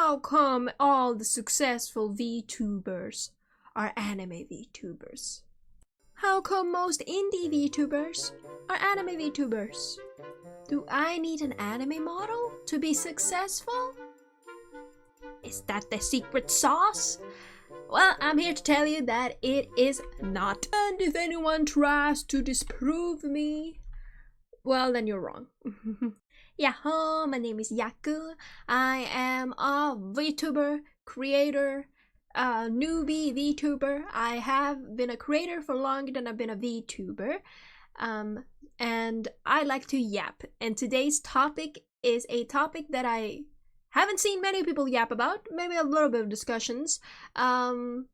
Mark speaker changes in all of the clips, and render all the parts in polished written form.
Speaker 1: How come all the successful VTubers are anime VTubers? How come most indie VTubers are anime VTubers? Do I need an anime model to be successful? Is that the secret sauce? Well, I'm here to tell you that it is not. And if anyone tries to disprove me, well, then you're wrong. Yahoo, my name is Yakku. I am a VTuber, creator, newbie VTuber. I have been a creator for longer than I've been a VTuber. And I like to yap. And today's topic is a topic that I haven't seen many people yap about. Maybe a little bit of discussions. But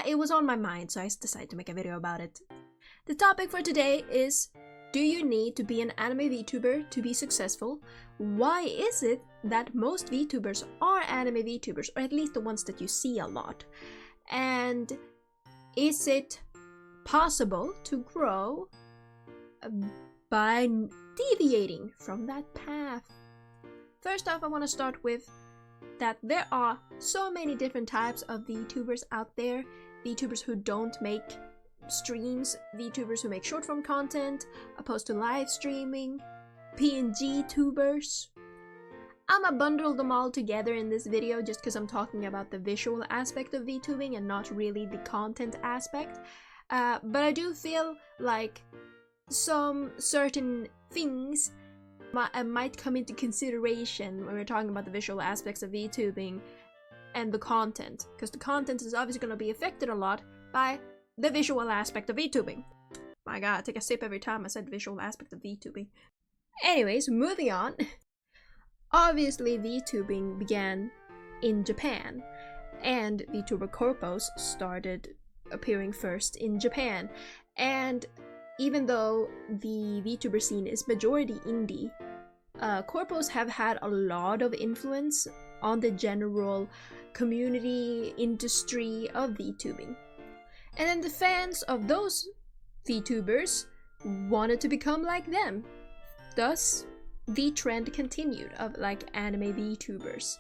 Speaker 1: it was on my mind, so I decided to make a video about it. The topic for today is: do you need to be an anime VTuber to be successful? Why is it that most VTubers are anime VTubers, or at least the ones that you see a lot? And is it possible to grow by deviating from that path? First off, I want to start with that there are so many different types of VTubers out there. VTubers who don't make streams, VTubers who make short form content opposed to live streaming, PNG tubers. I'ma bundle them all together in this video just because I'm talking about the visual aspect of VTubing and not really the content aspect. But I do feel like some certain things might come into consideration when we're talking about the visual aspects of VTubing and the content, because the content is obviously going to be affected a lot by the visual aspect of VTubing. My god, I take a sip every time I said visual aspect of VTubing. Anyways, moving on. Obviously, VTubing began in Japan, and VTuber corpos started appearing first in Japan. And even though the VTuber scene is majority indie, corpos have had a lot of influence on the general community industry of VTubing. And then the fans of those VTubers wanted to become like them. Thus, the trend continued of like anime VTubers.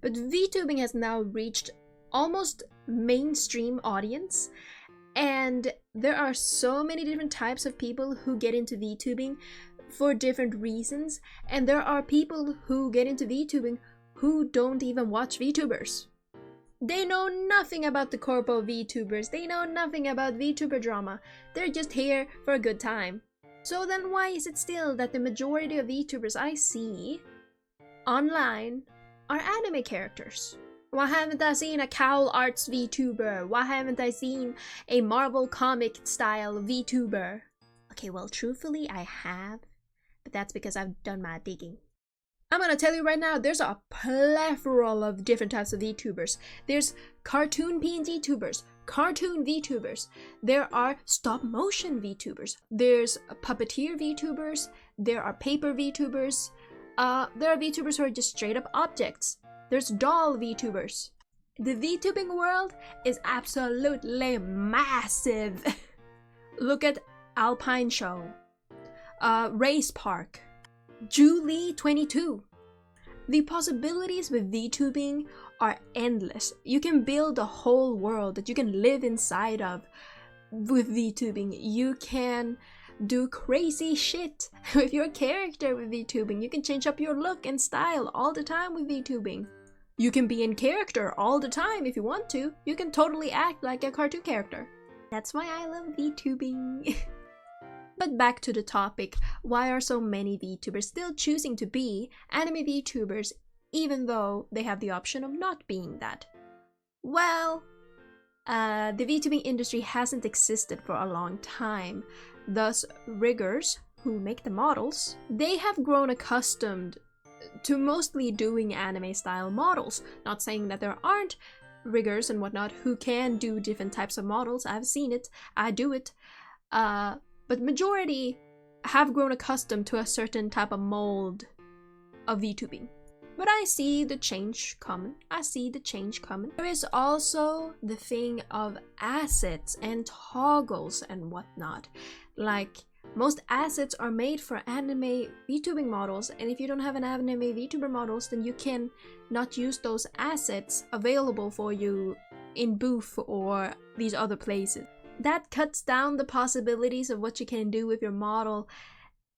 Speaker 1: But VTubing has now reached almost mainstream audience, and there are so many different types of people who get into VTubing for different reasons, and there are people who get into VTubing who don't even watch VTubers. They know nothing about the corpo VTubers, they know nothing about VTuber drama, they're just here for a good time. So then why is it still that the majority of VTubers I see online are anime characters? Why haven't I seen a Cowl Arts VTuber? Why haven't I seen a Marvel comic style VTuber? Okay, well, truthfully, I have, but that's because I've done my digging. I'm gonna tell you right now, there's a plethora of different types of VTubers. There's cartoon PNG tubers, cartoon VTubers, there are stop motion VTubers, there's puppeteer VTubers, there are paper VTubers, there are VTubers who are just straight up objects. There's doll VTubers. The VTubing world is absolutely massive. Look at Alpine Show, Race Park, Julie22. The possibilities with VTubing are endless. You can build a whole world that you can live inside of with VTubing. You can do crazy shit with your character with VTubing. You can change up your look and style all the time with VTubing. You can be in character all the time if you want to. You can totally act like a cartoon character. That's why I love VTubing. But back to the topic, why are so many VTubers still choosing to be anime VTubers even though they have the option of not being that? Well, the VTubing industry hasn't existed for a long time. Thus, riggers who make the models, they have grown accustomed to mostly doing anime style models. Not saying that there aren't riggers and whatnot who can do different types of models. I've seen it, I do it. But majority have grown accustomed to a certain type of mold of VTubing. But I see the change coming. I see the change coming. There is also the thing of assets and toggles and whatnot. Like Most assets are made for anime VTubing models, and if you don't have an anime VTuber models, then you can not use those assets available for you in Booth or these other places. That cuts down the possibilities of what you can do with your model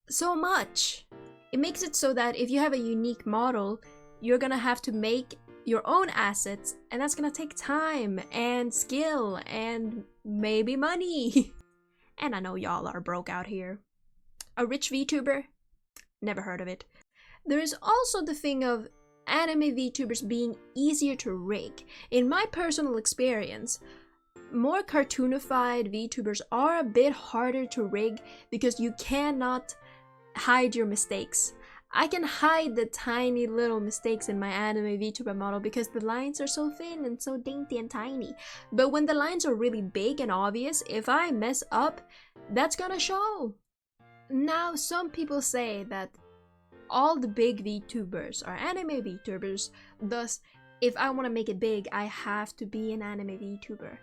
Speaker 1: so much. It makes it so that if you have a unique model, you're gonna have to make your own assets, and that's gonna take time and skill and maybe money. And I know y'all are broke out here. A rich VTuber? Never heard of it. There is also the thing of anime VTubers being easier to rig. In my personal experience, more cartoonified VTubers are a bit harder to rig because you cannot hide your mistakes. I can hide the tiny little mistakes in my anime VTuber model because the lines are so thin and so dainty and tiny. But when the lines are really big and obvious, if I mess up, that's gonna show. Now, some people say that all the big VTubers are anime VTubers, thus, if I want to make it big, I have to be an anime VTuber.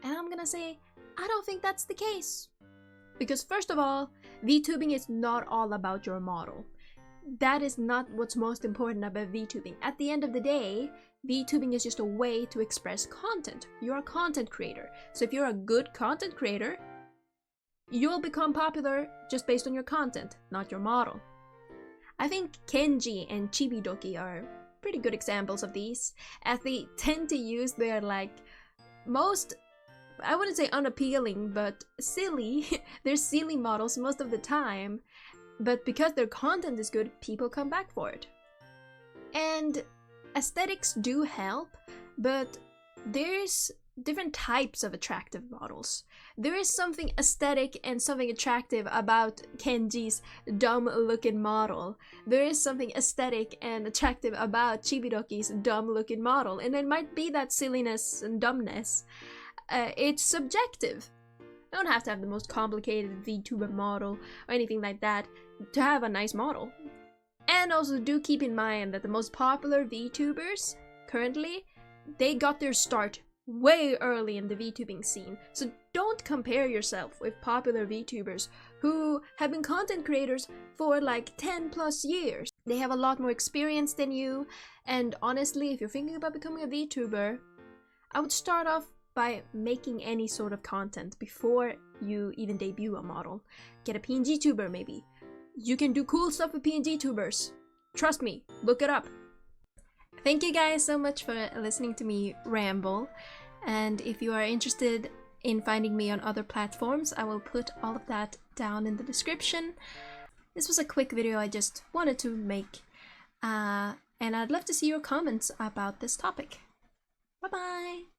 Speaker 1: And I'm gonna say, I don't think that's the case. Because first of all, VTubing is not all about your model. That is not what's most important about VTubing. At the end of the day, VTubing is just a way to express content. You're a content creator. So if you're a good content creator, you'll become popular just based on your content, not your model. I think Kenji and Chibidoki are pretty good examples of these, as they tend to use their most, I wouldn't say unappealing, but silly. They're silly models most of the time. But because their content is good, people come back for it. And aesthetics do help, but there's different types of attractive models. There is something aesthetic and something attractive about Kenji's dumb-looking model. There is something aesthetic and attractive about Chibidoki's dumb-looking model, and it might be that silliness and dumbness. It's subjective. You don't have to have the most complicated VTuber model or anything like that to have a nice model. And also do keep in mind that the most popular VTubers currently, they got their start way early in the VTubing scene. So don't compare yourself with popular VTubers who have been content creators for 10 plus years. They have a lot more experience than you, and honestly, if you're thinking about becoming a VTuber, I would start off by making any sort of content before you even debut a model. Get a PNG tuber maybe. You can do cool stuff with PNG tubers. Trust me, look it up. Thank you guys so much for listening to me ramble. And if you are interested in finding me on other platforms, I will put all of that down in the description. This was a quick video I just wanted to make. And I'd love to see your comments about this topic. Bye bye!